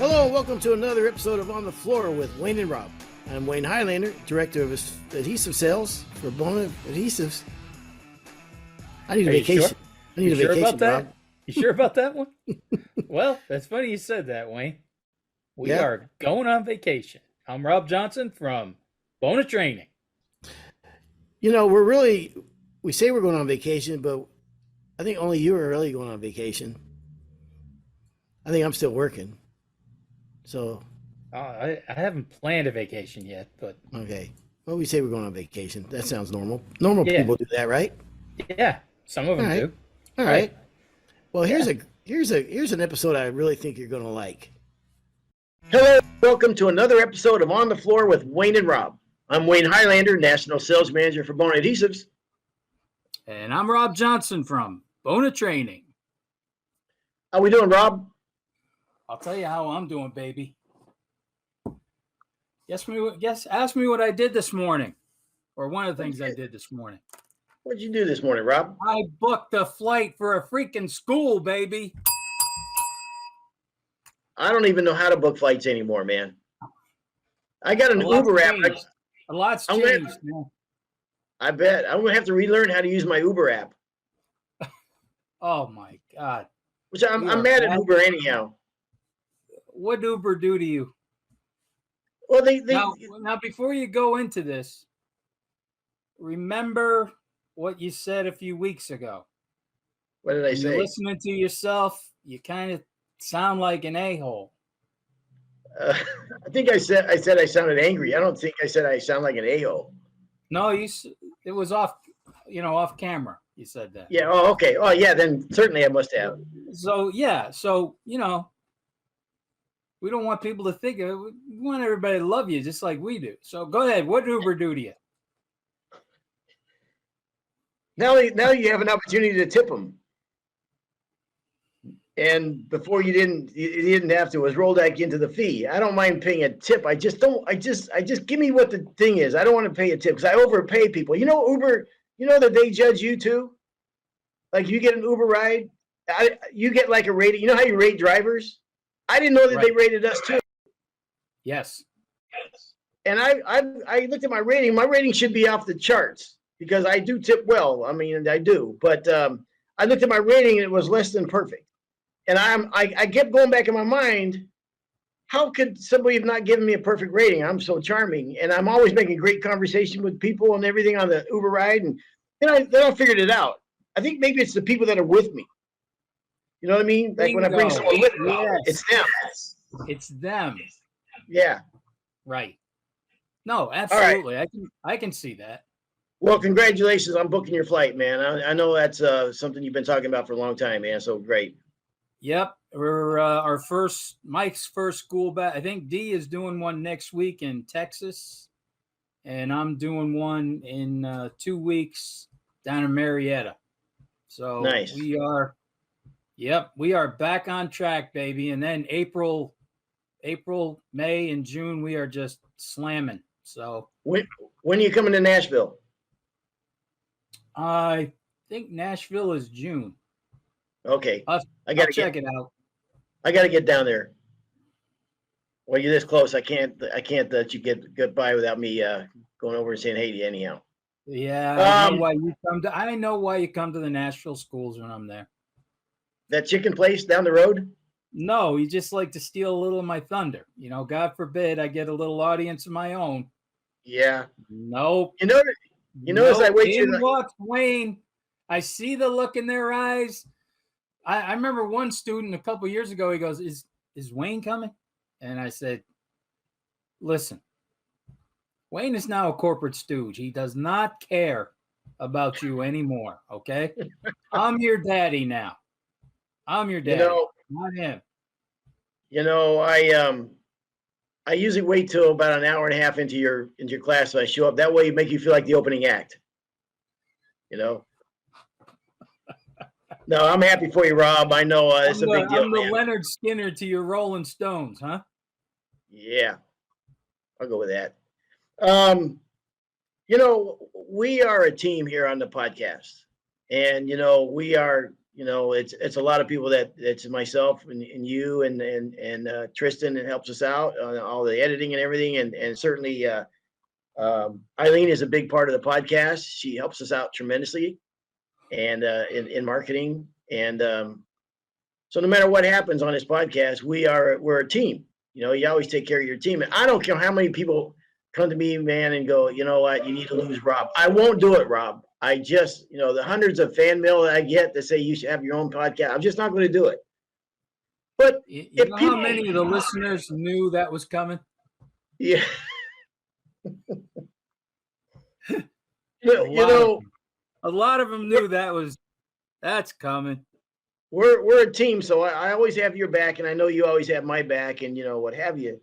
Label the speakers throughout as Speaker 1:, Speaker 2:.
Speaker 1: Hello and welcome to another episode of On the Floor with Wayne and Rob. I'm Wayne Highlander, Director of Adhesive Sales for Bona Adhesives. I need a vacation.
Speaker 2: Sure?
Speaker 1: I need a
Speaker 2: sure
Speaker 1: vacation,
Speaker 2: about that?
Speaker 1: Rob.
Speaker 2: You sure about that one? Well, that's funny you said that, Wayne. We are going on vacation. I'm Rob Johnson from Bona Training.
Speaker 1: You know, we say we're going on vacation, but I think only you are really going on vacation. I think I'm still working. So,
Speaker 2: I haven't planned a vacation yet, but
Speaker 1: okay. Well, we say we're going on vacation. That sounds normal. Normal
Speaker 2: Yeah.
Speaker 1: people do that, right?
Speaker 2: yeah, some of them
Speaker 1: All right.
Speaker 2: do.
Speaker 1: All right. Well, here's an episode I really think you're going to like. Hello, welcome to another episode of On the Floor with Wayne and Rob. I'm Wayne Highlander, National Sales Manager for Bona Adhesives.
Speaker 2: And I'm Rob Johnson from Bona Training.
Speaker 1: How we doing, Rob?
Speaker 2: I'll tell you how I'm doing, baby. Ask me what I did this morning, or one of the things I did this morning.
Speaker 1: What did you do this morning, Rob?
Speaker 2: I booked a flight for a freaking school, baby.
Speaker 1: I don't even know how to book flights anymore, man. I got an Uber app.
Speaker 2: A lot's changed, man.
Speaker 1: I bet. I'm going to have to relearn how to use my Uber app.
Speaker 2: Oh, my God.
Speaker 1: Which I'm mad at Uber anyhow.
Speaker 2: What did Uber do to you?
Speaker 1: Well,
Speaker 2: Now, before you go into this, remember what you said a few weeks ago.
Speaker 1: What did I say?
Speaker 2: You're listening to yourself, you kind of sound like an a-hole.
Speaker 1: I think I said I sounded angry. I don't think I said I sound like an a-hole.
Speaker 2: No, it was off camera. You said that.
Speaker 1: Yeah. Oh, okay. Oh, yeah. Then certainly I must have.
Speaker 2: So we don't want people to think of it. We want everybody to love you just like we do. So go ahead. What did Uber do to you?
Speaker 1: Now you have an opportunity to tip them. And before you didn't have to. It was rolled back into the fee. I don't mind paying a tip. I just give me what the thing is. I don't want to pay a tip because I overpay people. You know, Uber, you know that they judge you too? Like you get an Uber ride, you get like a rating. You know how you rate drivers? I didn't know that They rated us too.
Speaker 2: Yes.
Speaker 1: And I looked at my rating. My rating should be off the charts because I do tip well. I mean, I do. But I looked at my rating and it was less than perfect. And I kept going back in my mind, how could somebody have not given me a perfect rating? I'm so charming. And I'm always making great conversation with people and everything on the Uber ride. And then I figured it out. I think maybe it's the people that are with me. You know what I mean? Like when I bring someone with me, it's them.
Speaker 2: It's them.
Speaker 1: Yeah.
Speaker 2: Right. No, absolutely.
Speaker 1: Right.
Speaker 2: I can see that.
Speaker 1: Well, congratulations on booking your flight, man. I know that's something you've been talking about for a long time, man. So great.
Speaker 2: Yep. We're Mike's first school back. I think D is doing one next week in Texas, and I'm doing one in 2 weeks down in Marietta. So
Speaker 1: nice.
Speaker 2: We are back on track, baby. And then April, May, and June, we are just slamming. So
Speaker 1: when are you coming to Nashville?
Speaker 2: I think Nashville is June.
Speaker 1: Okay.
Speaker 2: I'll check it out.
Speaker 1: I got to get down there. Well, you're this close. I can't let you get by without me going over and saying hey to you anyhow.
Speaker 2: Yeah, I know why you come to the Nashville schools when I'm there.
Speaker 1: That chicken place down the road?
Speaker 2: No, you just like to steal a little of my thunder. You know, God forbid I get a little audience of my own.
Speaker 1: Yeah.
Speaker 2: Nope.
Speaker 1: You notice I wait till
Speaker 2: walks Wayne. I see the look in their eyes. I remember one student a couple of years ago, he goes, Is Wayne coming? And I said, listen, Wayne is now a corporate stooge. He does not care about you anymore, okay? I'm your daddy now. I'm your daddy, not him.
Speaker 1: You know, I usually wait till about an hour and a half into your class so I show up. That way, you make you feel like the opening act. You know. No, I'm happy for you, Rob. I know it's a big deal.
Speaker 2: I'm the Leonard Skinner to your Rolling Stones, huh?
Speaker 1: Yeah, I'll go with that. You know, we are a team here on the podcast, and you know, we are it's a lot of people it's myself and you and Tristan that helps us out on all the editing and everything. And certainly Eileen is a big part of the podcast. She helps us out tremendously and in marketing. And so no matter what happens on this podcast, we're a team. You always take care of your team. And I don't care how many people come to me, man, and go, you know what, you need to lose Rob. I won't do it, Rob. I just, the hundreds of fan mail that I get that say you should have your own podcast, I'm just not going to do it. But
Speaker 2: you know how many of the listeners knew that was coming?
Speaker 1: Yeah.
Speaker 2: A lot of them knew that's coming.
Speaker 1: We're a team, so I always have your back, and I know you always have my back, and what have you.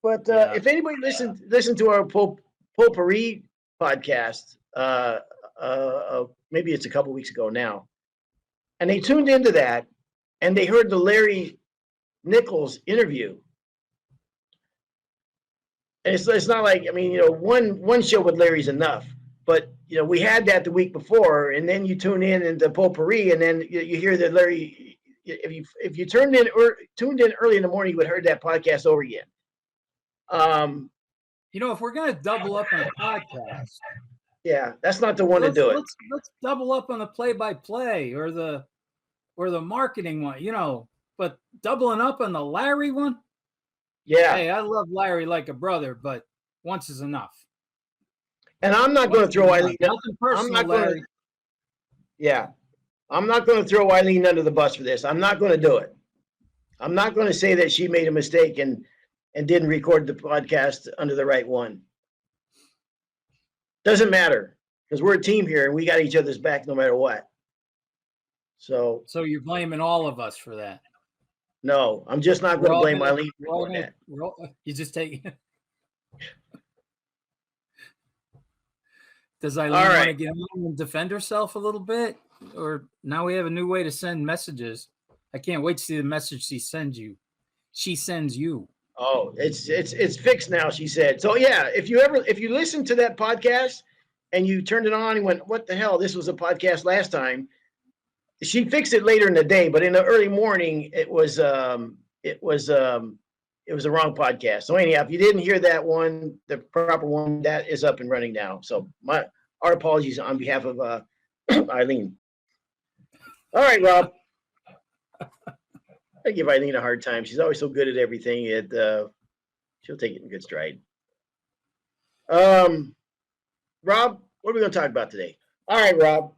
Speaker 1: But if anybody listened to our Potpourri podcast, maybe it's a couple weeks ago now, and they tuned into that, and they heard the Larry Nichols interview. And it's not like, one show with Larry's enough, but we had that the week before, and then you tune in into Potpourri, and then you hear that Larry. If you tuned in early in the morning, you would have heard that podcast over again.
Speaker 2: If we're going to double up on a podcast,
Speaker 1: yeah, that's not the one to do it.
Speaker 2: Let's double up on the play-by-play or the marketing one, but doubling up on the Larry one.
Speaker 1: Yeah.
Speaker 2: Hey, I love Larry like a brother, but once is enough.
Speaker 1: And I'm not going to throw Eileen.
Speaker 2: Nothing personal, Larry.
Speaker 1: I'm not going to throw Eileen under the bus for this. I'm not going to do it. I'm not going to say that she made a mistake and didn't record the podcast under the right one. Doesn't matter, because we're a team here and we got each other's back no matter what. So
Speaker 2: you're blaming all of us for that?
Speaker 1: No, I'm just not going to blame Eileen for that.
Speaker 2: You just take it. Does Eileen want to get on and defend herself a little bit? Or now we have a new way to send messages. I can't wait to see the message she sends you. She sends you.
Speaker 1: Oh, it's fixed now, she said. So yeah, if you listen to that podcast and you turned it on and went, what the hell? This was a podcast last time. She fixed it later in the day, but in the early morning, it was a wrong podcast. So anyhow, if you didn't hear that one, the proper one, that is up and running now. So our apologies on behalf of Eileen. All right, Rob. I give Eileen a hard time. She's always so good at everything. She'll take it in good stride. Rob, what are we going to talk about today? All right, Rob.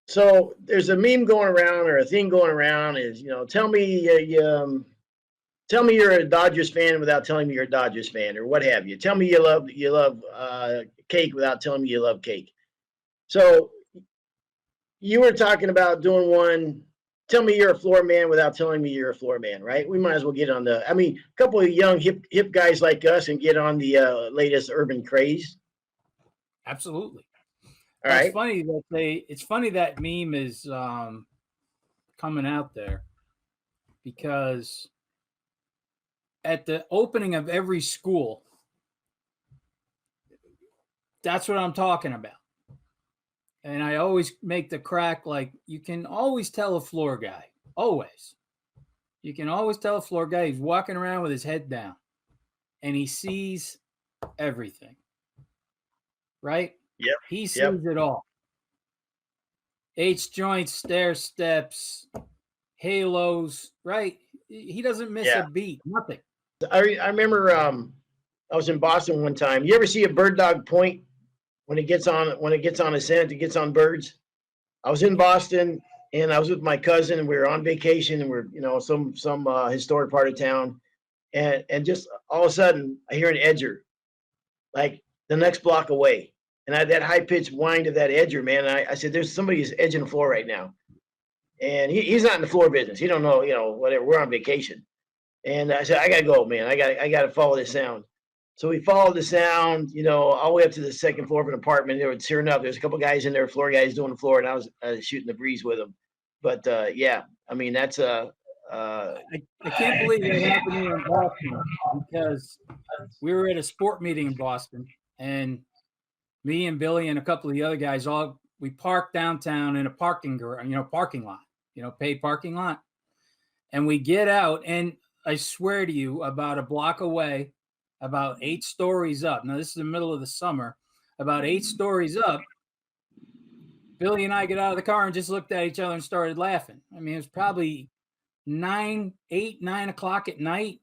Speaker 1: So there's a meme going around, or a thing going around, is tell me you're a Dodgers fan without telling me you're a Dodgers fan, or what have you. Tell me you love cake without telling me you love cake. So you were talking about doing one. Tell me you're a floor man without telling me you're a floor man, right? We might as well get on a couple of young hip guys like us and get on the latest urban craze.
Speaker 2: Absolutely.
Speaker 1: All right.
Speaker 2: It's funny that meme is coming out there, because at the opening of every school, that's what I'm talking about. And I always make the crack, like, you can always tell a floor guy. Always. You can always tell a floor guy. He's walking around with his head down, and he sees everything. Right?
Speaker 1: Yep.
Speaker 2: He sees it all. H joints, stair steps, halos, right? He doesn't miss a beat. Nothing.
Speaker 1: I remember I was in Boston one time. You ever see a bird dog point when it gets on a scent, it gets on birds? I was in Boston and I was with my cousin, and we were on vacation, and we're some historic part of town, and just all of a sudden I hear an edger like the next block away. And I had that high-pitched whine of that edger, man. And I said, there's somebody who's edging the floor right now. And he's not in the floor business. He don't know, whatever. We're on vacation. And I said, I got to go, man. I got to follow this sound. So we followed the sound, all the way up to the second floor of an apartment. Sure enough, there's a couple guys in there, floor guys doing the floor, and I was shooting the breeze with them. But, that's
Speaker 2: I can't believe it happened here in Boston, because we were at a sport meeting in Boston, and me and Billy and a couple of the other guys, we parked downtown in a parking lot. paid parking lot. And we get out, and I swear to you, about a block away, about 8 stories up. Now, this is the middle of the summer. About 8 stories up, Billy and I get out of the car and just looked at each other and started laughing. I mean, it was probably 9 o'clock at night,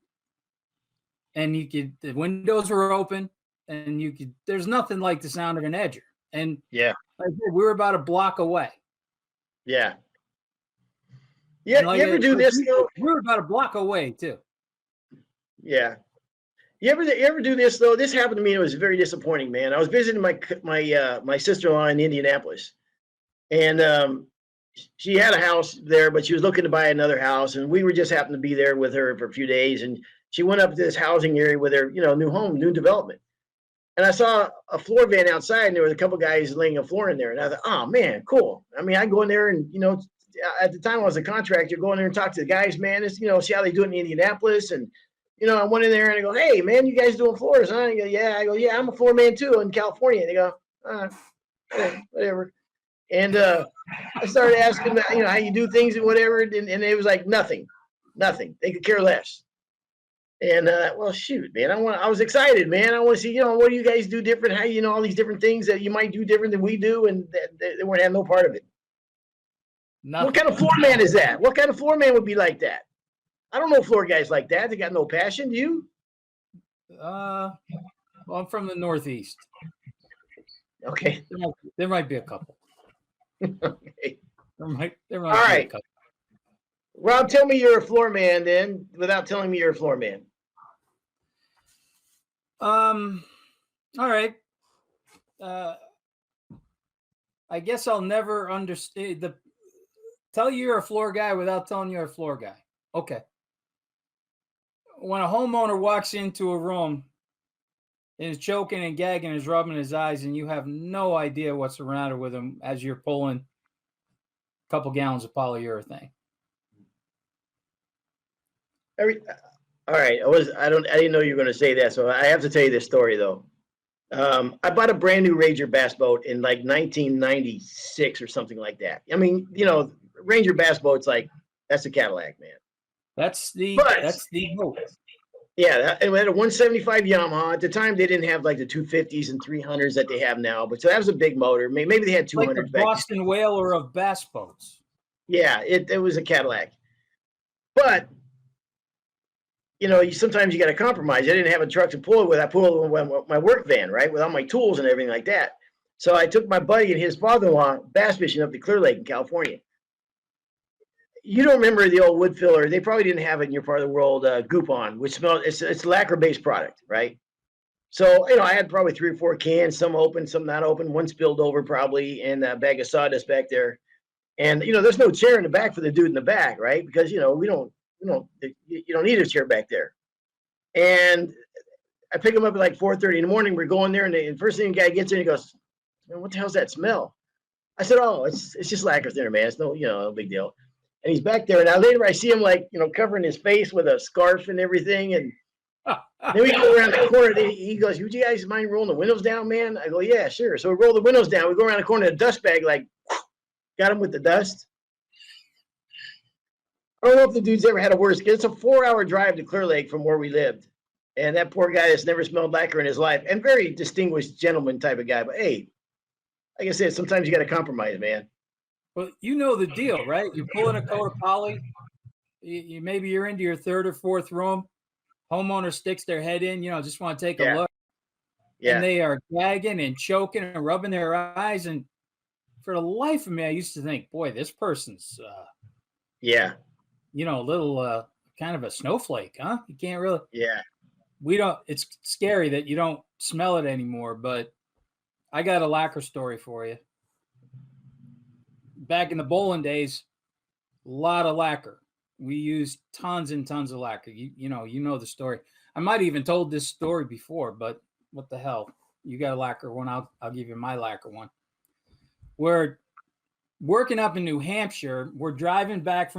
Speaker 2: and the windows were open, and there's nothing like the sound of an edger. And
Speaker 1: yeah,
Speaker 2: we were about a block away.
Speaker 1: Yeah. Yeah.
Speaker 2: Like
Speaker 1: you ever do this though?
Speaker 2: We were about a block away too.
Speaker 1: Yeah. You ever do this though? This happened to me. It was very disappointing, man. I was visiting my sister-in-law in Indianapolis, and she had a house there, but she was looking to buy another house, and we were just happened to be there with her for a few days, and she went up to this housing area with her, new home, new development. And I saw a floor van outside, and there was a couple guys laying a floor in there. And I thought, oh man, cool. I mean, I go in there, and at the time I was a contractor, go in there and talk to the guys, man. It's, see how they do it in Indianapolis. And I went in there and I go, hey man, you guys doing floors, huh? And you go, yeah. I go, yeah, I'm a floor man too in California. And they go, whatever. And I started asking them, how you do things and whatever, and it was like nothing. They could care less. And well, shoot, man, I was excited, man. I want to see, what do you guys do different? How all these different things that you might do different than we do, and they weren't having no part of it. Nothing. What kind of floor man is that? What kind of floor man would be like that? I don't know floor guys like that. They got no passion. Do you?
Speaker 2: Well, I'm from the Northeast.
Speaker 1: Okay.
Speaker 2: There might be a couple.
Speaker 1: Okay.
Speaker 2: There might
Speaker 1: All right.
Speaker 2: be a couple.
Speaker 1: Rob, tell me you're a floor man then, without telling me you're a floor man.
Speaker 2: All right. I guess I'll never understand tell you you're a floor guy without telling you're a floor guy. Okay. When a homeowner walks into a room and is choking and gagging and is rubbing his eyes, and you have no idea what's the matter with him as you're pulling a couple gallons of polyurethane.
Speaker 1: All right. I didn't know you were going to say that. So I have to tell you this story though. I bought a brand new Ranger bass boat in like 1996 or something like that. I mean, Ranger bass boats, that's a Cadillac, man.
Speaker 2: That's the boat.
Speaker 1: Yeah. And we had a 175 Yamaha. At the time, they didn't have like the 250s and 300s that they have now. But so that was a big motor. Maybe they had 200s
Speaker 2: like the Boston Whaler of bass boats.
Speaker 1: Yeah, it was a Cadillac. But sometimes you got to compromise. I didn't have a truck to pull it with. I pulled it with my work van, right, with all my tools and everything like that. So I took my buddy and his father-in-law bass fishing up to Clear Lake in California. You don't remember the old wood filler? They probably didn't have it in your part of the world. Goupon, which smells. It's lacquer-based product, right? So I had probably 3 or 4 cans, some open, some not open. One spilled over probably, and a bag of sawdust back there. And there's no chair in the back for the dude in the back, right? Because you don't need a chair back there. And I pick him up at like 4:30 in the morning. We're going there, and the first thing the guy gets in, he goes, "Man, what the hell's that smell?" I said, "Oh, it's just lacquer thinner, man. It's no big deal." And he's back there. And now later I see him covering his face with a scarf and everything. And then we go around the corner. He goes, "Would you guys mind rolling the windows down, man?" I go, "Yeah, sure." So we roll the windows down. We go around the corner, the dust bag, got him with the dust. I don't know if the dude's ever had a worse. It's a 4-hour drive to Clear Lake from where we lived. And that poor guy has never smelled lacquer in his life, and very distinguished gentleman type of guy. But hey, like I said, sometimes you got to compromise, man.
Speaker 2: Well, you know the deal, right? You're pulling a coat of poly. Maybe you're into your 3rd or 4th room. Homeowner sticks their head in, just want to take a look. Yeah. And they are gagging and choking and rubbing their eyes. And for the life of me, I used to think, boy, this person's a little kind of a snowflake, huh? You can't really.
Speaker 1: Yeah.
Speaker 2: It's scary that you don't smell it anymore, but I got a lacquer story for you. Back in the bowling days, a lot of lacquer. We used tons and tons of lacquer. You know the story. I might have even told this story before, but what the hell? You got a lacquer one, I'll give you my lacquer one. We're working up in New Hampshire. We're driving back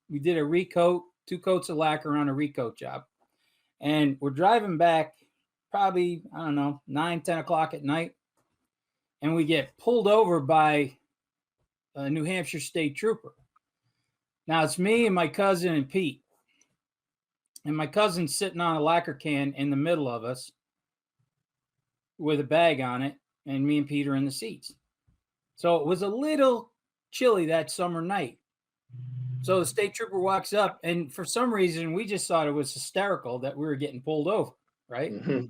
Speaker 2: we did a recoat, 2 coats of lacquer on a recoat job. And we're driving back probably, 9, 10 o'clock at night. And we get pulled over by a New Hampshire state trooper. Now it's me and my cousin and Pete. And my cousin's sitting on a lacquer can in the middle of us with a bag on it, and me and Pete are in the seats. So it was a little chilly that summer night. So the state trooper walks up, and for some reason, we just thought it was hysterical that we were getting pulled over, right?
Speaker 1: Mm-hmm.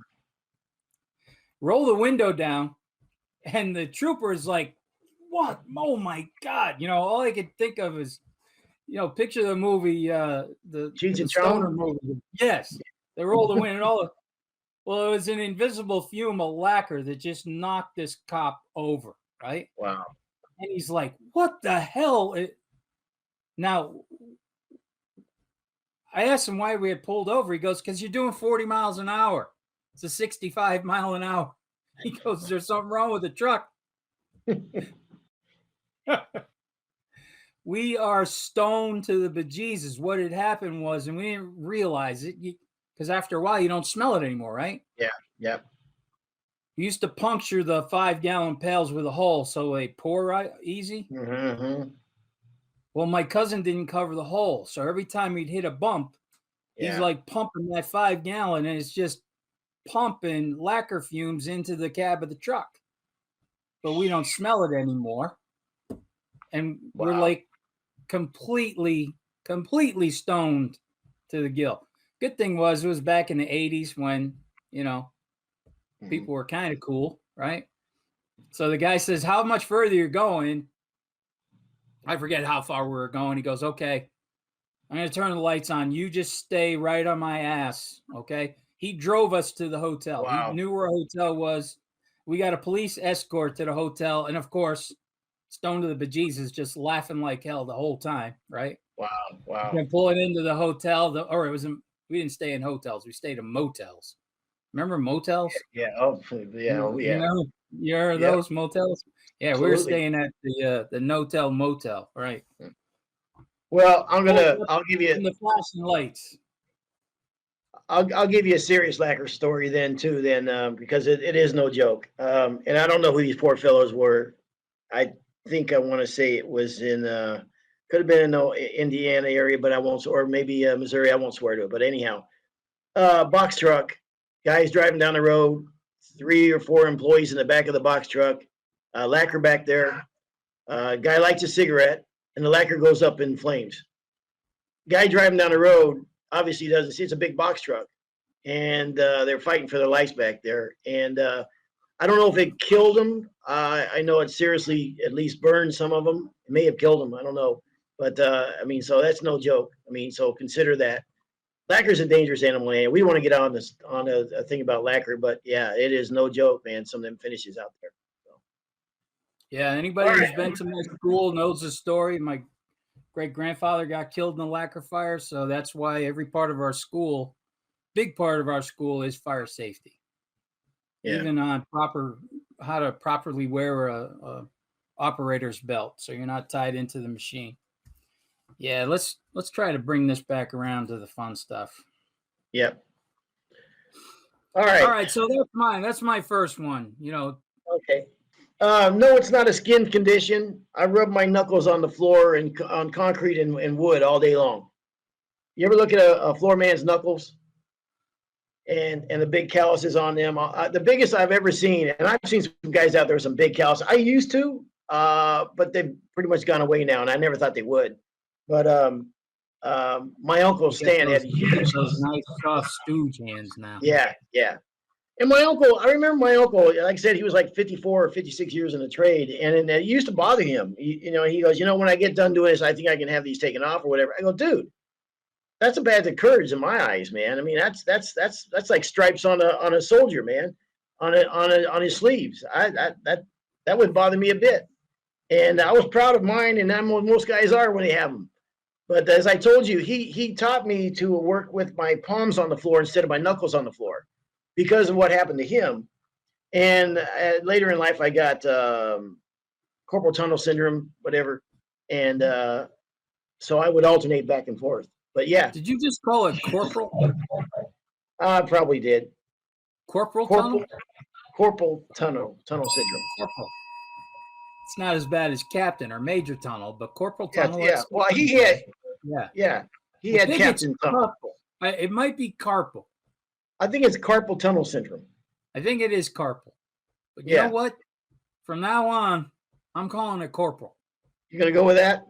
Speaker 2: Roll the window down, and the trooper is like, what? Oh my God. All I could think of is, picture the movie, the Stoner movie. Yes. They roll the window, well, it was an invisible fume of lacquer that just knocked this cop over, right?
Speaker 1: Wow.
Speaker 2: And he's like, what the hell? Now, I asked him why we had pulled over. He goes, because you're doing 40 miles an hour. It's a 65 mile an hour. He goes, there's something wrong with the truck. We are stoned to the bejesus. What had happened was, and we didn't realize it, because after a while, you don't smell it anymore, right?
Speaker 1: Yeah, yeah.
Speaker 2: You used to puncture the 5-gallon pails with a hole so they pour right easy.
Speaker 1: Mm-hmm.
Speaker 2: Well, my cousin didn't cover the hole. So every time he'd hit a bump, he's like pumping that 5-gallon, and it's just pumping lacquer fumes into the cab of the truck. But we don't smell it anymore. And we're like completely stoned to the gill. Good thing was it was back in the 80s when, people were kind of cool, right? So the guy says, how much further you're going? I forget how far we were going. He goes, okay, I'm going to turn the lights on. You just stay right on my ass, okay? He drove us to the hotel.
Speaker 1: Wow.
Speaker 2: He knew where a hotel was. We got a police escort to the hotel. And, of course, stoned to the bejesus, just laughing like hell the whole time, right?
Speaker 1: Wow.
Speaker 2: And pulling into the hotel. We didn't stay in hotels. We stayed in motels. Remember motels?
Speaker 1: Yeah. Oh, yeah.
Speaker 2: You heard of those motels? Yeah,
Speaker 1: Absolutely.
Speaker 2: we were staying at the No-Tel Motel, right?
Speaker 1: Well, I'll give you
Speaker 2: the flashing lights.
Speaker 1: I'll give you a serious lacquer story then too, because it is no joke. And I don't know who these poor fellows were. I think I want to say it was in could have been in the Indiana area, but I won't, or maybe Missouri. I won't swear to it. But anyhow, box truck, guys driving down the road, 3 or 4 employees in the back of the box truck, lacquer back there. Guy lights a cigarette, and the lacquer goes up in flames. Guy driving down the road obviously doesn't see, it's a big box truck, and they're fighting for their lives back there. And I don't know if it killed them. I know it seriously at least burned some of them. It may have killed them. I don't know. But so that's no joke. So consider that. Lacquer's a dangerous animal, man. We want to get on a thing about lacquer, but yeah, it is no joke, man. Some of them finishes out there. So.
Speaker 2: Yeah, anybody who's been to my school knows the story. My great-grandfather got killed in the lacquer fire, so that's why every part of our school, big part of our school, is fire safety. Yeah. Even on how to properly wear a operator's belt, so you're not tied into the machine. Yeah, let's try to bring this back around to the fun stuff.
Speaker 1: Yep. All right.
Speaker 2: So that's mine. That's my first one.
Speaker 1: Okay. No, it's not a skin condition. I rub my knuckles on the floor and on concrete and wood all day long. You ever look at a floor man's knuckles and the big calluses on them? The biggest I've ever seen, and I've seen some guys out there with some big calluses. I used to, but they've pretty much gone away now, and I never thought they would. But my uncle Stan had huge,
Speaker 2: those nice soft stooge hands now.
Speaker 1: Yeah. And my uncle, I remember my uncle, like I said, he was like 54 or 56 years in the trade, and it used to bother him. He goes, when I get done doing this, I think I can have these taken off or whatever. I go, dude, that's a badge of courage in my eyes, man. That's like stripes on a soldier, man, on his sleeves. That would bother me a bit. And I was proud of mine, and I'm what most guys are when they have them. But as I told you, he taught me to work with my palms on the floor instead of my knuckles on the floor because of what happened to him. And later in life, I got carpal tunnel syndrome, whatever. And so I would alternate back and forth. But yeah.
Speaker 2: Did you just call it corporal?
Speaker 1: I probably did.
Speaker 2: Carpal tunnel
Speaker 1: syndrome.
Speaker 2: Corporal. It's not as bad as captain or major tunnel, but corporal tunnel.
Speaker 1: Yeah. Well, he had
Speaker 2: Yeah.
Speaker 1: Yeah. He
Speaker 2: I
Speaker 1: had
Speaker 2: think it's
Speaker 1: Captain tunnel.
Speaker 2: carpal. It might be carpal.
Speaker 1: I think it's carpal tunnel syndrome.
Speaker 2: I think it is carpal. But you know
Speaker 1: Yeah.
Speaker 2: what? From now on, I'm calling it corporal.
Speaker 1: You gonna go with that?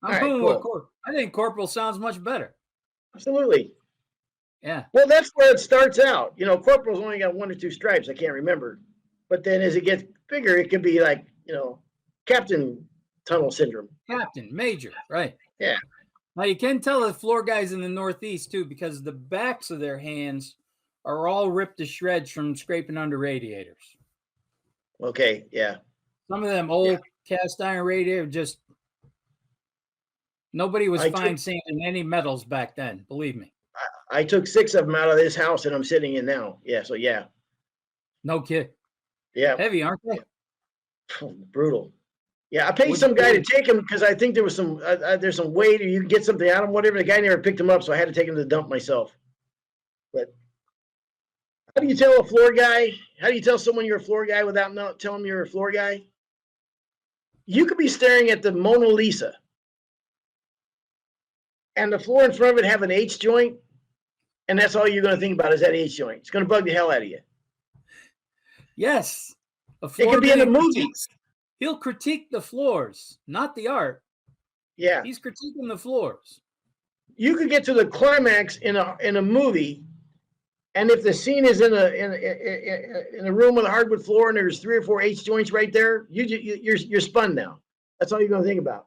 Speaker 2: I'm
Speaker 1: All right,
Speaker 2: going with
Speaker 1: cool.
Speaker 2: corporal. I think corporal sounds much better.
Speaker 1: Absolutely.
Speaker 2: Yeah.
Speaker 1: Well, that's where it starts out. You know, corporal's only got 1 or 2 stripes. I can't remember. But then as it gets bigger, it could be like, you know, Captain Tunnel Syndrome.
Speaker 2: Captain, major, right.
Speaker 1: Yeah.
Speaker 2: Now you can tell the floor guys in the Northeast too, because the backs of their hands are all ripped to shreds from scraping under radiators.
Speaker 1: Okay. Yeah.
Speaker 2: Some of them old cast iron radiator, just nobody was fine sanding any metals back then. Believe me.
Speaker 1: I took 6 of them out of this house that I'm sitting in now. Yeah. So yeah.
Speaker 2: No kid.
Speaker 1: Yeah.
Speaker 2: Heavy, aren't they?
Speaker 1: Brutal. Yeah, I paid some guy to take them because I think there was some there's some way to you can get something out of them, whatever. The guy never picked them up, so I had to take them to the dump myself. But how do you tell a floor guy? How do you tell someone you're a floor guy without not telling them you're a floor guy? You could be staring at the Mona Lisa, and the floor in front of it have an H joint, and that's all you're going to think about is that H joint. It's going to bug the hell out of you.
Speaker 2: Yes.
Speaker 1: It could be in the movies.
Speaker 2: He'll critique the floors, not the art.
Speaker 1: Yeah.
Speaker 2: He's critiquing the floors.
Speaker 1: You could get to the climax in a movie, and if the scene is in a room with a hardwood floor and there's 3 or 4 H joints right there, you're spun now. That's all you're going to think about.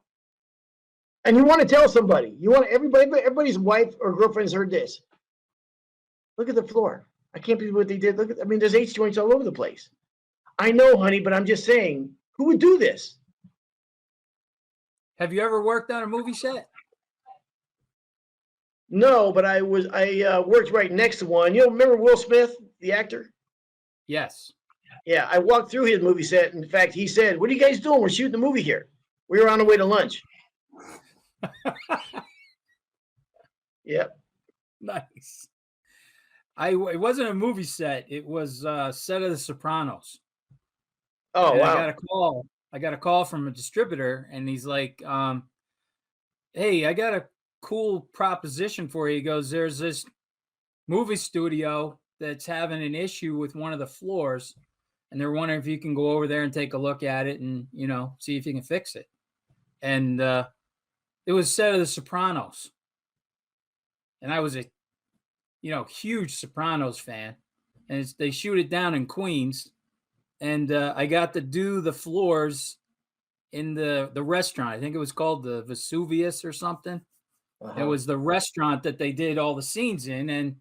Speaker 1: And you want to tell somebody. You want everybody's wife or girlfriend's heard this. Look at the floor. I can't believe what they did. There's H joints all over the place. I know, honey, but I'm just saying, who would do this?
Speaker 2: Have you ever worked on a movie set?
Speaker 1: No, but I worked right next to one. You remember Will Smith, the actor?
Speaker 2: Yes.
Speaker 1: Yeah, I walked through his movie set. In fact, he said, "What are you guys doing? We're shooting the movie here. We were on the way to lunch." Yep.
Speaker 2: Nice. It wasn't a movie set. It was a set of The Sopranos.
Speaker 1: Oh,
Speaker 2: and
Speaker 1: wow.
Speaker 2: I got a call from a distributor, and he's like, hey, I got a cool proposition for you. He goes, there's this movie studio that's having an issue with one of the floors, and they're wondering if you can go over there and take a look at it and, you know, see if you can fix it. And it was a set of The Sopranos. And I was a, huge Sopranos fan. And they shoot it down in Queens. And I got to do the floors in the restaurant. I think it was called the Vesuvius or something. Uh-huh. It was the restaurant that they did all the scenes in. And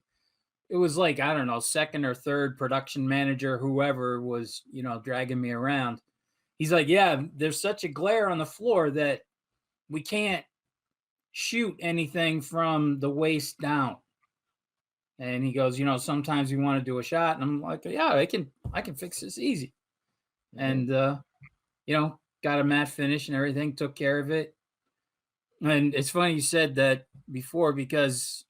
Speaker 2: it was like, I don't know, second or third production manager, whoever was, dragging me around. He's like, yeah, there's such a glare on the floor that we can't shoot anything from the waist down. And he goes, sometimes you want to do a shot. And I'm like, yeah, I can fix this easy. Mm-hmm. And, got a matte finish and everything, took care of it. And it's funny you said that before, because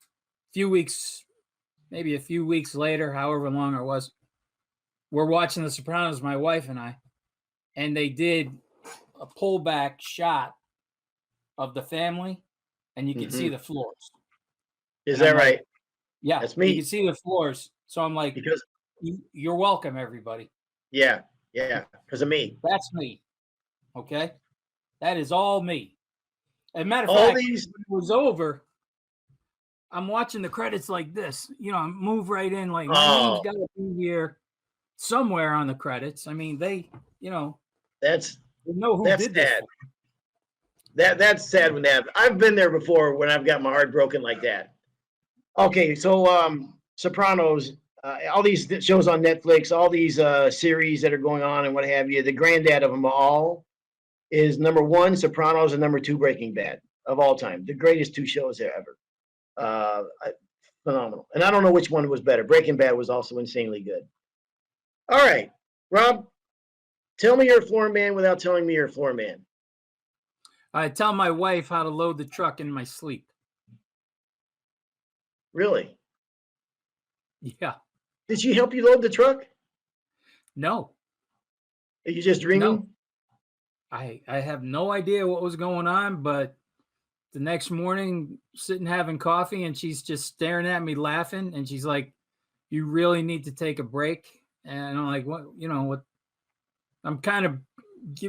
Speaker 2: maybe a few weeks later, however long it was, we're watching The Sopranos, my wife and I, and they did a pullback shot of the family, and you can see the floors.
Speaker 1: Is that right?
Speaker 2: Yeah,
Speaker 1: that's me.
Speaker 2: You can see the floors. So I'm like,
Speaker 1: because
Speaker 2: you're welcome, everybody.
Speaker 1: Yeah, because of me.
Speaker 2: That's me. Okay, that is all me. As a matter of fact, when it was over, I'm watching the credits like this. I move right in, like my name's got to be here somewhere on the credits. I mean, they know who did this.
Speaker 1: That's sad when that happens. I've been there before when I've got my heart broken like that. Okay, so Sopranos, all these shows on Netflix, all these series that are going on and what have you, the granddad of them all is number 1, Sopranos, and number 2, Breaking Bad of all time. The greatest 2 shows there ever. Phenomenal. And I don't know which one was better. Breaking Bad was also insanely good. All right, Rob, tell me you're a floor man without telling me you're a floor man.
Speaker 2: I tell my wife how to load the truck in my sleep.
Speaker 1: Really?
Speaker 2: Yeah.
Speaker 1: Did she help you load the truck?
Speaker 2: No.
Speaker 1: Are you just dreaming?
Speaker 2: No. I have no idea what was going on, but the next morning, sitting having coffee, and she's just staring at me laughing. And she's like, "You really need to take a break." And I'm like, "What? You know what?" I'm kind of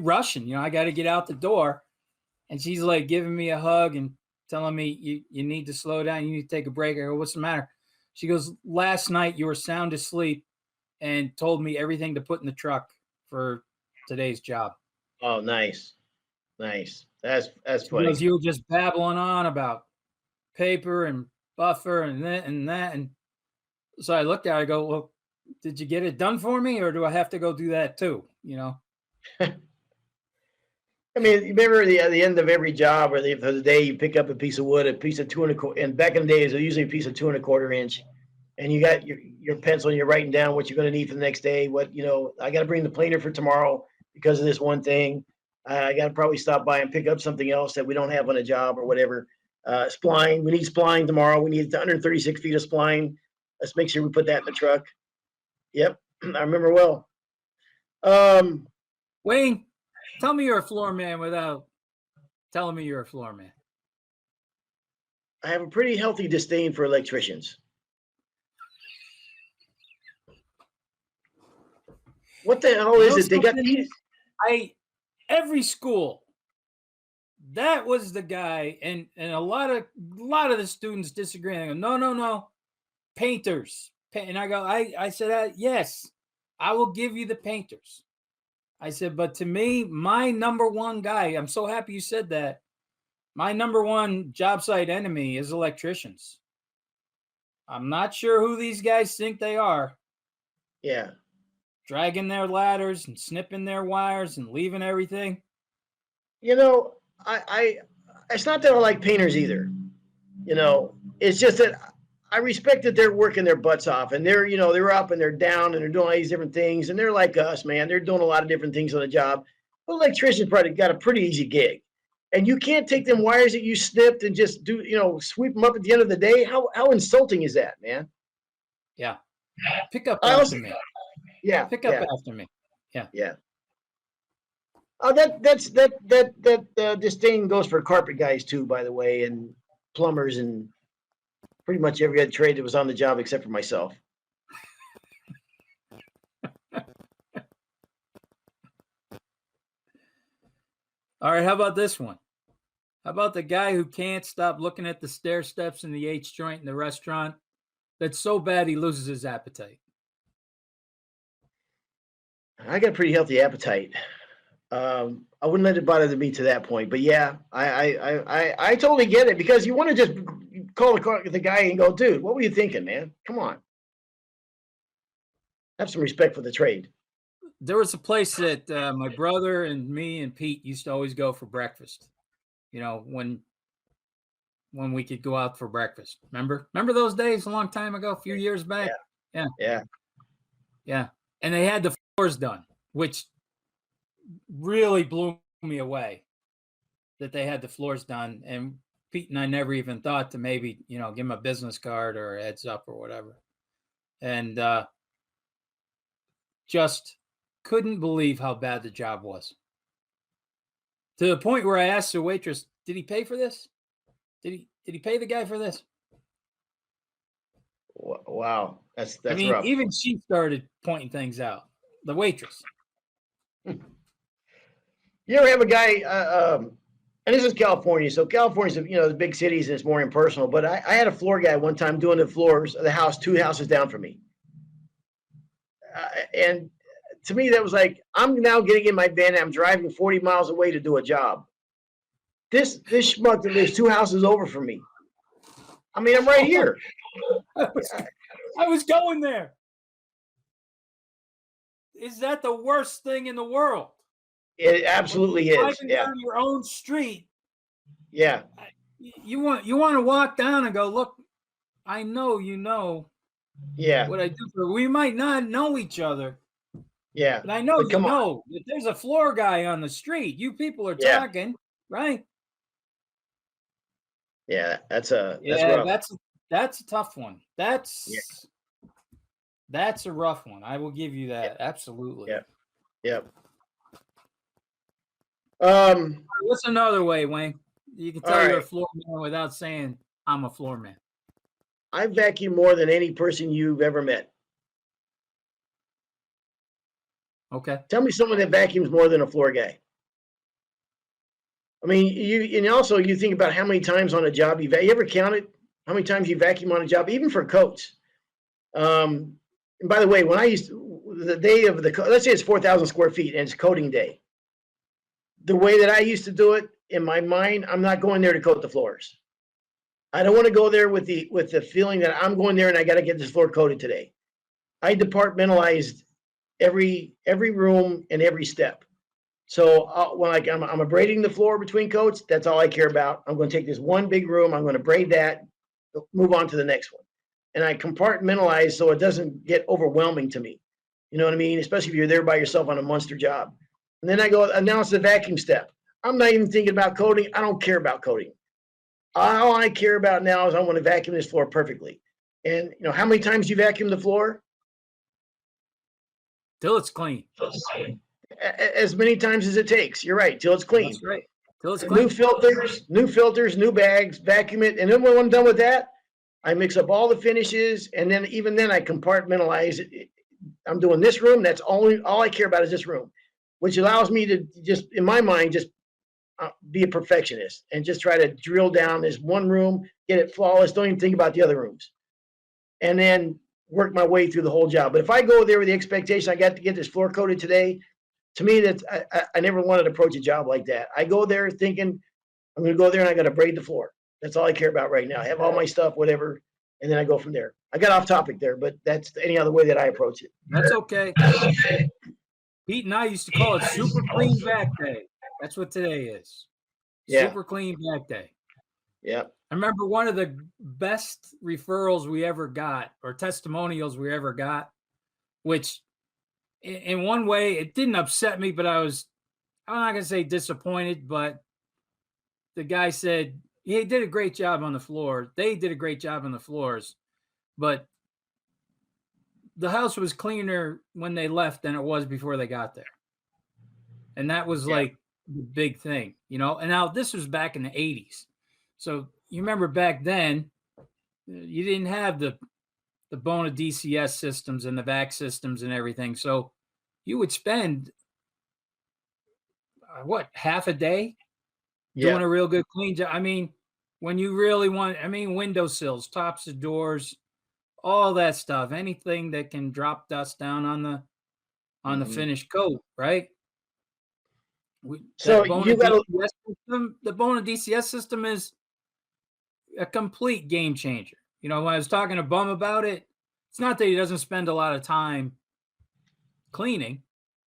Speaker 2: rushing. I got to get out the door. And she's like giving me a hug and telling me, you need to slow down. You need to take a break. I go, "What's the matter?" She goes, "Last night you were sound asleep and told me everything to put in the truck for today's job."
Speaker 1: Oh, nice. Nice. That's
Speaker 2: She goes,
Speaker 1: funny.
Speaker 2: "You were just babbling on about paper and buffer and that and that." And so I looked at her, I go, "Well, did you get it done for me, or do I have to go do that too?"
Speaker 1: I mean, you remember at the end of every job or for the day, you pick up a piece of wood, a piece of 2 1/4, and back in the days, it was usually a piece of 2 1/4 inch, and you got your pencil, and you're writing down what you're going to need for the next day. I got to bring the planer for tomorrow because of this one thing. I got to probably stop by and pick up something else that we don't have on a job or whatever. Spline, we need spline tomorrow. We need 136 feet of spline. Let's make sure we put that in the truck. Yep, I remember well.
Speaker 2: Wayne, tell me you're a floor man without telling me you're a floor man.
Speaker 1: I have a pretty healthy disdain for electricians. What the hell is it? They got these.
Speaker 2: Every school, that was the guy, and a lot of the students disagree. They go, no, painters. And I go, I said, yes, I will give you the painters. I said, but to me, my number one guy, I'm so happy you said that. My number one job site enemy is electricians. I'm not sure who these guys think they are.
Speaker 1: Yeah.
Speaker 2: Dragging their ladders and snipping their wires and leaving everything.
Speaker 1: I it's not that I like painters either. It's just that I respect that they're working their butts off, and they're up and they're down and they're doing all these different things, and they're like us, man. They're doing a lot of different things on the job. But electricians probably got a pretty easy gig, and you can't take them wires that you snipped and just sweep them up at the end of the day. How insulting is that, man?
Speaker 2: Yeah. Pick up after me.
Speaker 1: Yeah.
Speaker 2: Pick up after me. Yeah.
Speaker 1: Yeah. Oh, that disdain goes for carpet guys too, by the way, and plumbers and pretty much every other trade that was on the job except for myself.
Speaker 2: All right, how about this one? How about the guy who can't stop looking at the stair steps in the H joint in the restaurant? That's so bad he loses his appetite.
Speaker 1: I got a pretty healthy appetite. I wouldn't let it bother me to that point, but yeah, I totally get it, because you want to just call the guy and go, "Dude, what were you thinking, man? Come on, have some respect for the trade."
Speaker 2: There was a place that my brother and me and Pete used to always go for breakfast. When we could go out for breakfast. Remember those days a long time ago, a few years back?
Speaker 1: Yeah.
Speaker 2: And they had the floors done, which really blew me away that they had the floors done. And Pete and I never even thought to maybe, give him a business card or a heads up or whatever. And just couldn't believe how bad the job was. To the point where I asked the waitress, "Did he pay for this? Did he pay the guy for this?"
Speaker 1: Wow, that's
Speaker 2: I mean,
Speaker 1: rough.
Speaker 2: even she started pointing things out. The waitress.
Speaker 1: You ever have a guy? And this is California, so California's the big cities and it's more impersonal. But I had a floor guy one time doing the floors of the house 2 houses down from me, and to me that was like, I'm now getting in my van and I'm driving 40 miles away to do a job. This schmuck that lives 2 houses over from me. I mean, I'm right here.
Speaker 2: I was going there. Is that the worst thing in the world?
Speaker 1: It absolutely is.
Speaker 2: Driving
Speaker 1: Yeah.
Speaker 2: down your own street.
Speaker 1: Yeah.
Speaker 2: You want to walk down and go, "Look, I know
Speaker 1: Yeah.
Speaker 2: what I do for." We might not know each other.
Speaker 1: Yeah.
Speaker 2: But I know
Speaker 1: But come on.
Speaker 2: that there's a floor guy on the street. You people are
Speaker 1: Yeah.
Speaker 2: talking, right?
Speaker 1: Yeah, that's rough.
Speaker 2: That's a tough one. That's a rough one. I will give you that. Absolutely.
Speaker 1: Yep.
Speaker 2: What's another way, Wayne? You can
Speaker 1: All
Speaker 2: tell you're a
Speaker 1: right.
Speaker 2: floor man without saying I'm a floor man.
Speaker 1: I vacuum more than any person you've ever met.
Speaker 2: Okay.
Speaker 1: Tell me someone that vacuums more than a floor guy. I mean, and also you think about how many times on a job you ever counted how many times you vacuum on a job, even for coats. And by the way, when I used to, the day of let's say it's 4,000 square feet and it's coating day. The way that I used to do it in my mind, I'm not going there to coat the floors. I don't want to go there with the feeling that I'm going there and I got to get this floor coated today. I departmentalized every room and every step. So when I'm abrading the floor between coats, that's all I care about. I'm going to take this one big room, I'm going to braid that, move on to the next one. And I compartmentalize so it doesn't get overwhelming to me. You know what I mean? Especially if you're there by yourself on a monster job. And then I go announce the vacuum step. I'm not even thinking about coating. I don't care about coating. All I care about now is I want to vacuum this floor perfectly. And how many times you vacuum the floor?
Speaker 2: Till it's clean.
Speaker 1: As many times as it takes. You're right. Till it's clean.
Speaker 2: That's right. Till it's clean.
Speaker 1: New filters, new bags, vacuum it. And then when I'm done with that, I mix up all the finishes. And then even then I compartmentalize it. I'm doing this room. That's all I care about is this room, which allows me to just, in my mind, just be a perfectionist and just try to drill down this one room, get it flawless. Don't even think about the other rooms. And then work my way through the whole job. But if I go there with the expectation I got to get this floor coated today, to me, I never wanted to approach a job like that. I go there thinking I'm going to go there and I got to braid the floor. That's all I care about right now. I have all my stuff, whatever, and then I go from there. I got off topic there, but that's any other way that I approach it.
Speaker 2: That's okay. Pete and I used to call it super clean back day. That's what today is.
Speaker 1: Yeah.
Speaker 2: Super clean back day.
Speaker 1: Yeah.
Speaker 2: I remember one of the best referrals we ever got, or testimonials we ever got, which in one way it didn't upset me, but I'm not going to say disappointed, but the guy said he did a great job on the floor. They did a great job on the floors, but the house was cleaner when they left than it was before they got there. And that was like the big thing, and now this was back in the 80s. So you remember back then, you didn't have the Bona DCS systems and the vac systems and everything. So you would spend half a day doing a real good clean job. I mean, when you really want, windowsills, tops of doors, all that stuff, anything that can drop dust down on the finished coat, right?
Speaker 1: So you got
Speaker 2: the Bona DCS system is a complete game changer. When I was talking to Bum about it, it's not that he doesn't spend a lot of time cleaning.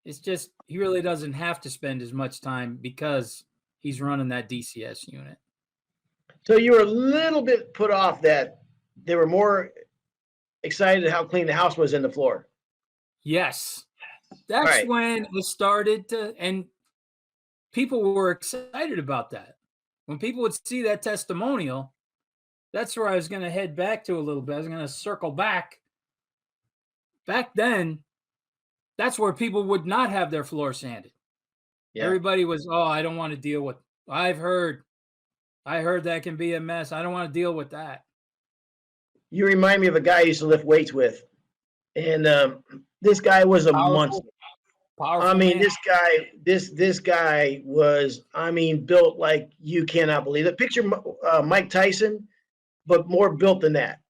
Speaker 2: It's just he really doesn't have to spend as much time because he's running that DCS unit. So
Speaker 1: you were a little bit put off that they were more excited how clean the house was in the floor.
Speaker 2: Yes. That's when it started to, and people were excited about that. When people would see that testimonial, that's where I was going to head back to a little bit. I was going to circle back. Back then, that's where people would not have their floor sanded. Yeah. Everybody was, I don't want to deal with, I heard that can be a mess. I don't want to deal with that.
Speaker 1: You remind me of a guy I used to lift weights with. And this guy was a monster. Powerful man. This guy was, built like you cannot believe it. Picture Mike Tyson, but more built than that.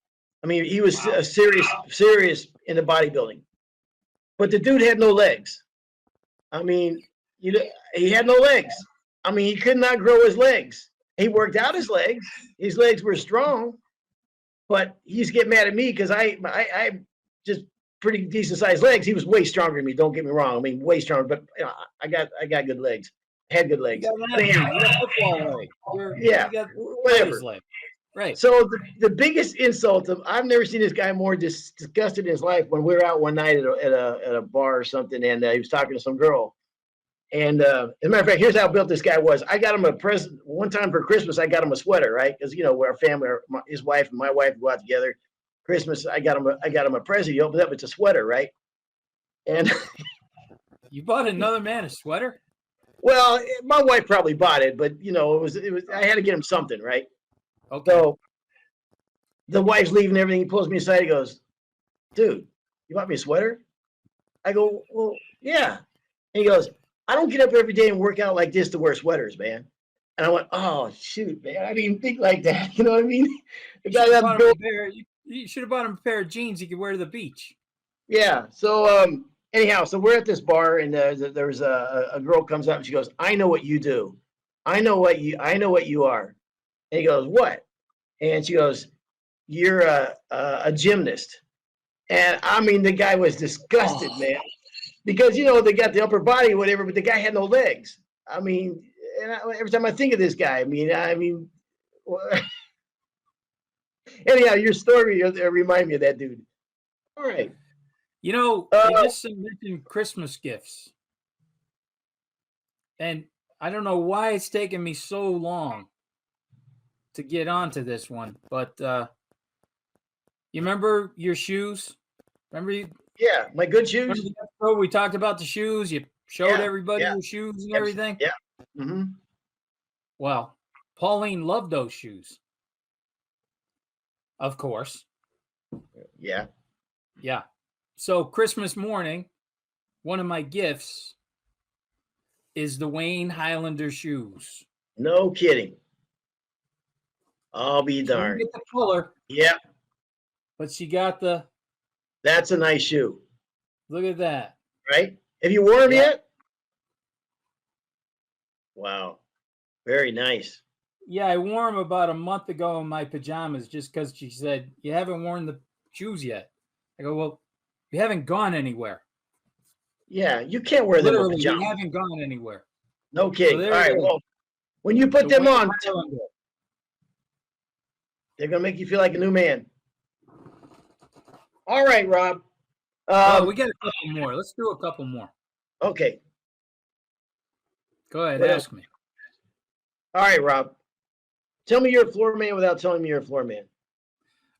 Speaker 1: He was serious in the bodybuilding. But the dude had no legs. He had no legs. He could not grow his legs. He worked out his legs. His legs were strong. But he used to get mad at me because I just pretty decent sized legs. He was way stronger than me. Don't get me wrong. Way stronger. But I got good legs. I had good legs.
Speaker 2: You got football leg.
Speaker 1: You got whatever.
Speaker 2: Leg. Right.
Speaker 1: So the biggest insult I've never seen this guy more disgusted in his life when we were out one night at a bar or something, and he was talking to some girl. And as a matter of fact, here's how built this guy was. I got him a present one time for Christmas. I got him a sweater, right? Because we're a family. His wife and my wife go out together. Christmas, I got him a present. You open it up, it's a sweater, right? And
Speaker 2: you bought another man a sweater?
Speaker 1: Well, my wife probably bought it, but it was I had to get him something, right?
Speaker 2: Okay.
Speaker 1: So the wife's leaving everything. He pulls me aside. He goes, "Dude, you bought me a sweater?" I go, "Well, yeah." And he goes, "I don't get up every day and work out like this to wear sweaters, man." And I went, "Oh shoot, man! I didn't think like that." You know what I mean? The
Speaker 2: You
Speaker 1: guy
Speaker 2: should have
Speaker 1: that
Speaker 2: bought him
Speaker 1: built,
Speaker 2: a pair. You should have bought him a pair of jeans he could wear to the beach.
Speaker 1: yeah. So anyhow, so we're at this bar, and there's a girl comes up and she goes, "I know what you do. I know what you are." And he goes, "What?" And she goes, "You're a gymnast." And I mean, the guy was disgusted,
Speaker 2: Oh,
Speaker 1: man, because they got the upper body or whatever, but the guy had no legs. I mean, every time I think of this guy, I mean, anyhow, your story remind me of that dude. All right.
Speaker 2: you
Speaker 1: Uh,
Speaker 2: just mentioned Christmas gifts, and I don't know why it's taken me so long to get onto this one, but you remember your shoes? Remember you
Speaker 1: yeah, my good
Speaker 2: remember
Speaker 1: shoes.
Speaker 2: the episode we talked about the shoes? You showed
Speaker 1: Yeah,
Speaker 2: everybody
Speaker 1: yeah,
Speaker 2: your shoes and everything.
Speaker 1: yeah. Hmm.
Speaker 2: Well, Pauline loved those shoes, of course.
Speaker 1: Yeah.
Speaker 2: Yeah. So Christmas morning, one of my gifts is the Wayne Highlander shoes.
Speaker 1: No kidding. I'll be
Speaker 2: She didn't
Speaker 1: darned.
Speaker 2: get the color,
Speaker 1: Yeah,
Speaker 2: but she got the
Speaker 1: that's a nice shoe,
Speaker 2: look at that.
Speaker 1: right? Have you worn them
Speaker 2: Yeah.
Speaker 1: yet? Wow, very nice.
Speaker 2: Yeah, I wore them about a month ago in my pajamas just because she said, "You haven't worn the shoes yet." I go, "Well, we haven't gone anywhere.
Speaker 1: Yeah, you can't wear them with
Speaker 2: Literally, we
Speaker 1: pajamas.
Speaker 2: haven't gone anywhere."
Speaker 1: No
Speaker 2: So
Speaker 1: kidding. All
Speaker 2: there it
Speaker 1: right.
Speaker 2: is.
Speaker 1: Well, when you put
Speaker 2: The
Speaker 1: them
Speaker 2: Wayne
Speaker 1: on,
Speaker 2: Highlander.
Speaker 1: they're gonna make you feel like a new man. All right, Rob.
Speaker 2: Oh, we
Speaker 1: Um,
Speaker 2: got a couple more. Let's do a couple more.
Speaker 1: okay.
Speaker 2: Go ahead,
Speaker 1: What else?
Speaker 2: ask me.
Speaker 1: All right, Rob. Tell me you're a floor man without telling me you're a floor man.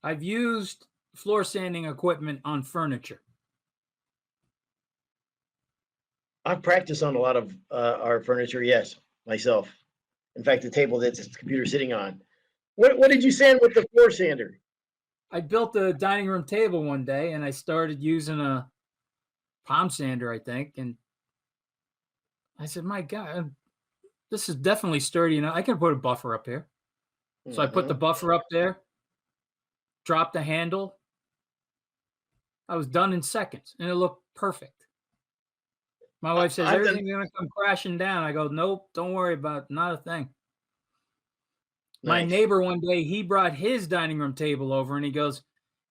Speaker 2: I've used floor sanding equipment on furniture.
Speaker 1: I've practiced on a lot of our furniture. Yes, myself. In fact, the table that this computer sitting on. What did you sand with the floor sander?
Speaker 2: I built a dining room table one day and I started using a palm sander, I think. And I said, my God, this is definitely sturdy enough. I can put a buffer up here. So I put the
Speaker 1: Mm-hmm.
Speaker 2: buffer up there, dropped the handle. I was done in seconds and it looked perfect. My wife says,
Speaker 1: I've done
Speaker 2: everything's going to come crashing down. I go, nope, don't worry about it. Not a thing. My
Speaker 1: nice.
Speaker 2: neighbor one day, he brought his dining room table over and he goes,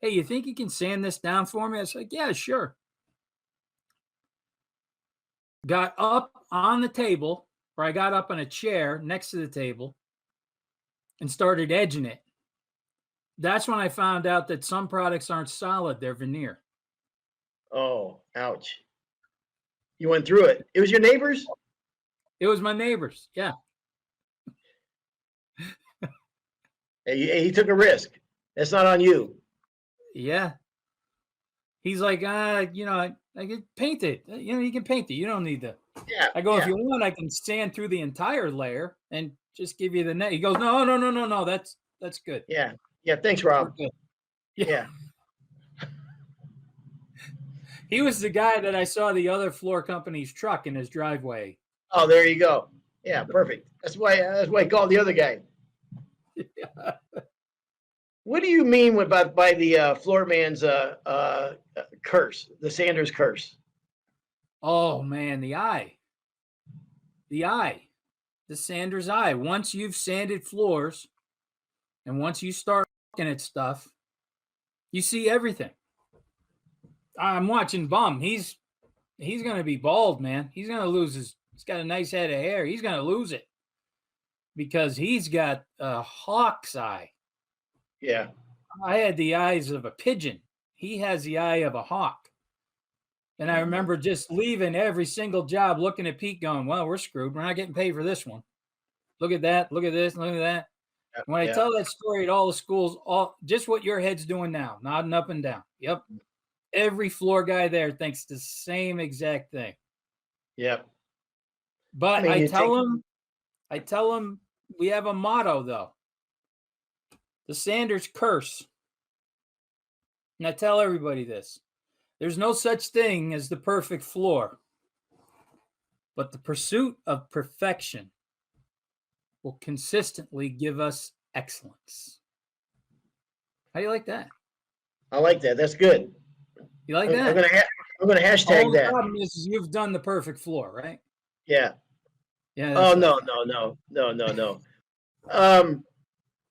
Speaker 2: hey, you think you can sand this down for me? I was like, yeah, sure. Got up on the table, or I got up on a chair next to the table and started edging it. That's when I found out that some products aren't solid, they're veneer.
Speaker 1: Oh, ouch. You went through it. It was your neighbors?
Speaker 2: It was my neighbors. Yeah.
Speaker 1: He took a risk. That's not on you.
Speaker 2: Yeah. He's like, I can paint it. You can paint it. You don't need to.
Speaker 1: Yeah.
Speaker 2: I go, if
Speaker 1: Yeah.
Speaker 2: you want, I can sand through the entire layer and just give you the net. He goes, no. That's good.
Speaker 1: Yeah. Yeah. Thanks,
Speaker 2: We're
Speaker 1: Rob.
Speaker 2: good.
Speaker 1: Yeah.
Speaker 2: He was the guy that I saw the other floor company's truck in his driveway.
Speaker 1: Oh, there you go. Yeah, perfect. That's why I called the other guy. What do you mean by the floor man's curse, the Sanders curse?
Speaker 2: Oh man, the eye, the sander's eye. Once you've sanded floors, and once you start looking at stuff, you see everything. I'm watching Bum. He's gonna be bald, man. He's gonna lose his. He's got a nice head of hair. He's gonna lose it because he's got a hawk's eye.
Speaker 1: Yeah.
Speaker 2: I had the eyes of a pigeon. He has the eye of a hawk. And I remember just leaving every single job looking at Pete going, well, we're screwed. We're not getting paid for this one. Look at that. Look at this. Look at that.
Speaker 1: Yeah.
Speaker 2: When I
Speaker 1: Yeah.
Speaker 2: tell that story at all the schools, just what your head's doing now, nodding up and down. Yep. Every floor guy there thinks the same exact thing.
Speaker 1: Yep.
Speaker 2: But
Speaker 1: mean,
Speaker 2: I
Speaker 1: you
Speaker 2: tell
Speaker 1: take,
Speaker 2: them, we have a motto though: the Sanders curse. And I tell everybody this: there's no such thing as the perfect floor, but the pursuit of perfection will consistently give us excellence. How do you like that?
Speaker 1: I like that. That's good.
Speaker 2: You like
Speaker 1: I'm
Speaker 2: that?
Speaker 1: gonna I'm gonna
Speaker 2: All
Speaker 1: hashtag
Speaker 2: the
Speaker 1: that.
Speaker 2: problem is you've done the perfect floor, right?
Speaker 1: Yeah.
Speaker 2: Yeah,
Speaker 1: Oh
Speaker 2: that's what I
Speaker 1: no,
Speaker 2: thought.
Speaker 1: no, no, no, no, no. Um,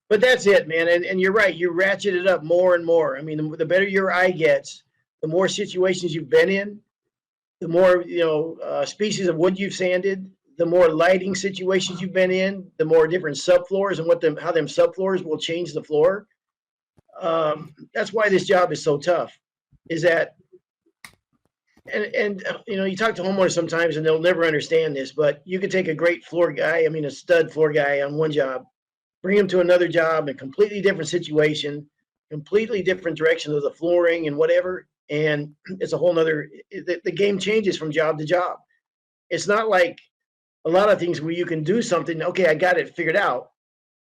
Speaker 1: but that's it, man. And you're right. You ratchet it up more and more. I mean, the better your eye gets, the more situations you've been in, the more species of wood you've sanded, the more lighting situations you've been in, the more different subfloors and how them subfloors will change the floor. That's why this job is so tough. Is that and you talk to homeowners sometimes and they'll never understand this, but you could take a great floor guy, I mean a stud floor guy on one job, bring him to another job, a completely different situation, completely different direction of the flooring and whatever, and it's a whole nother. The game changes from job to job. It's not like a lot of things where you can do something. Okay, I got it figured out,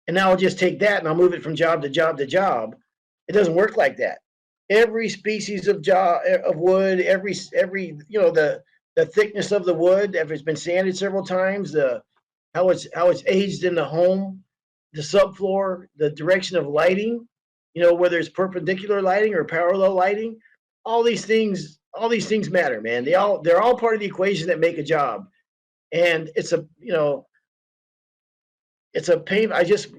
Speaker 1: and now I'll just take that and I'll move it from job to job to job. It doesn't work like that. Every species of wood, every the thickness of the wood, if it's been sanded several times, the how it's aged in the home, the subfloor, the direction of lighting, whether it's perpendicular lighting or parallel lighting, all these things matter, man. They're all part of the equation that make a job. And it's a pain. I just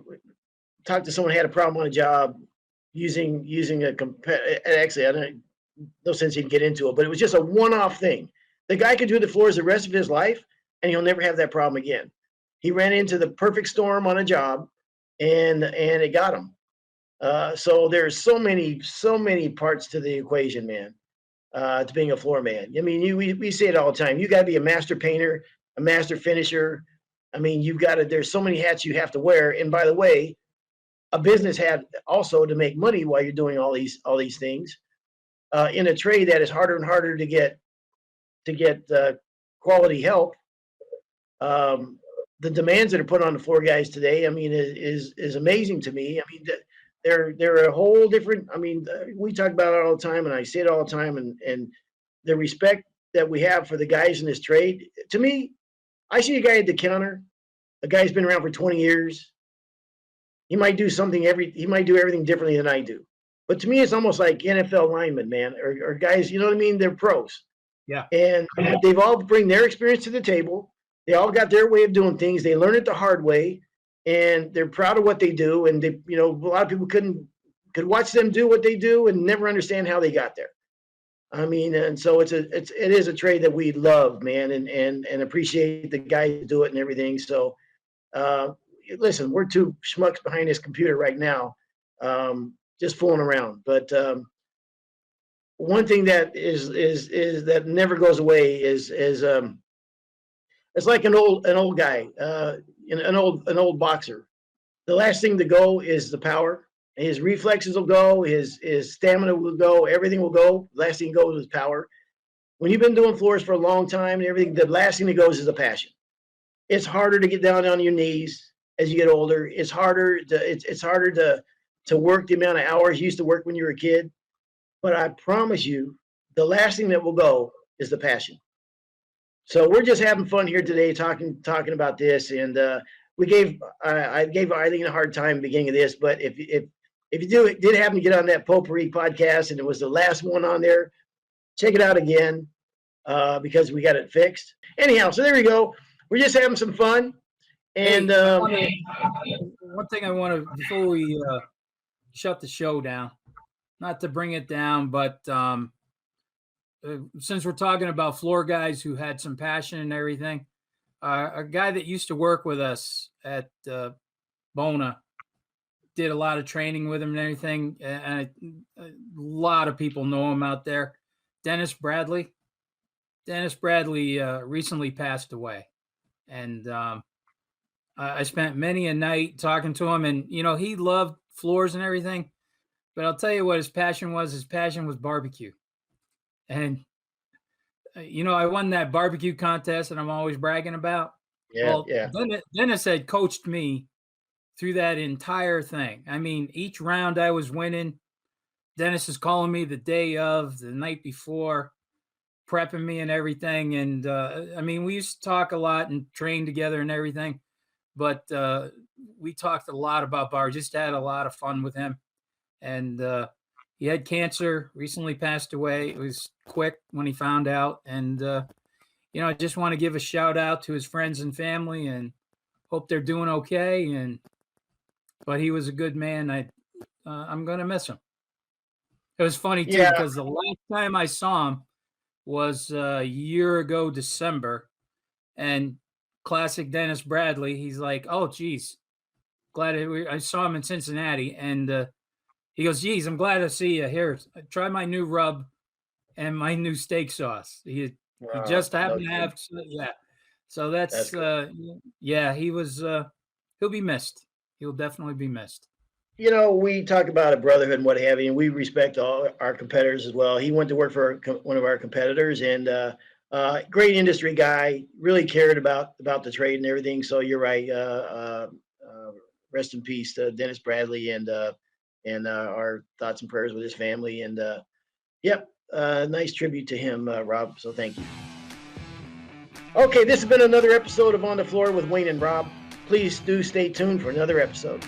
Speaker 1: talked to someone who had a problem on a job using a actually I don't no sense he can get into it, but it was just a one-off thing. The guy could do the floors the rest of his life and he'll never have that problem again. He ran into the perfect storm on a job and it got him. So there's so many parts to the equation, man, to being a floor man. I mean, we say it all the time. You got to be a master painter, a master finisher. I mean, there's so many hats you have to wear. And by the way, a business hat also to make money while you're doing all these things in a trade that is harder and harder to get quality help. The demands that are put on the floor guys today, I mean, is amazing to me. I mean, they're a whole different. I mean, we talk about it all the time, and I say it all the time, and the respect that we have for the guys in this trade. To me, I see a guy at the counter, a guy's been around for 20 years. He might do everything differently than I do. But to me, it's almost like NFL linemen, man, or guys, you know what I mean? They're pros.
Speaker 2: Yeah.
Speaker 1: And they've all bring their experience to the table. They all got their way of doing things. They learn it the hard way, and they're proud of what they do. And a lot of people could watch them do what they do and never understand how they got there. I mean, and so it is a trade that we love, man, and appreciate the guys who do it and everything. So, listen, we're two schmucks behind this computer right now, just fooling around. But one thing that is that never goes away is it's like an old guy, an old boxer. The last thing to go is the power. His reflexes will go, his stamina will go, everything will go. The last thing goes is power. When you've been doing floors for a long time and everything, the last thing that goes is the passion. It's harder to get down on your knees as you get older. It's harder to work the amount of hours you used to work when you were a kid. But I promise you, the last thing that will go is the passion. So we're just having fun here today, talking about this, and I gave Eileen a hard time at the beginning of this, but if you did happen to get on that Potpourri podcast and it was the last one on there, check it out again because we got it fixed. Anyhow, so there we go. We're just having some fun, and
Speaker 2: one thing I want to before we shut the show down, not to bring it down, but since we're talking about floor guys who had some passion and everything, a guy that used to work with us at Bona did a lot of training with him and everything, and a lot of people know him out there. Dennis Bradley. Dennis Bradley recently passed away, and I spent many a night talking to him, and he loved floors and everything. But I'll tell you what his passion was. His passion was barbecue. And, I won that barbecue contest that I'm always bragging about.
Speaker 1: Yeah,
Speaker 2: Well,
Speaker 1: yeah.
Speaker 2: Dennis had coached me through that entire thing. I mean, each round I was winning, Dennis is calling me the day of, the night before, prepping me and everything. And I mean, we used to talk a lot and train together and everything, but we talked a lot about bar. Just had a lot of fun with him. And he had cancer, recently passed away. It was quick when he found out. And, I just want to give a shout out to his friends and family and hope they're doing okay. But he was a good man. I'm going to miss him. It was funny too,
Speaker 1: Yeah,
Speaker 2: because the last time I saw him was a year ago, December, and classic Dennis Bradley. He's like, "Oh, geez, I saw him in Cincinnati," and he goes, "Geez, I'm glad to see you here. Try my new rub and my new steak sauce." He just
Speaker 1: no
Speaker 2: happened to
Speaker 1: kidding.
Speaker 2: have, yeah. So
Speaker 1: That's
Speaker 2: that's
Speaker 1: good.
Speaker 2: yeah. He was. He'll be missed. He'll definitely be missed.
Speaker 1: We talk about a brotherhood and what have you, and we respect all our competitors as well. He went to work for one of our competitors, and great industry guy. Really cared about the trade and everything. So you're right. Rest in peace to Dennis Bradley, and our thoughts and prayers with his family. And yep, nice tribute to him, Rob. So thank you. Okay, this has been another episode of On the Floor with Wayne and Rob. Please do stay tuned for another episode.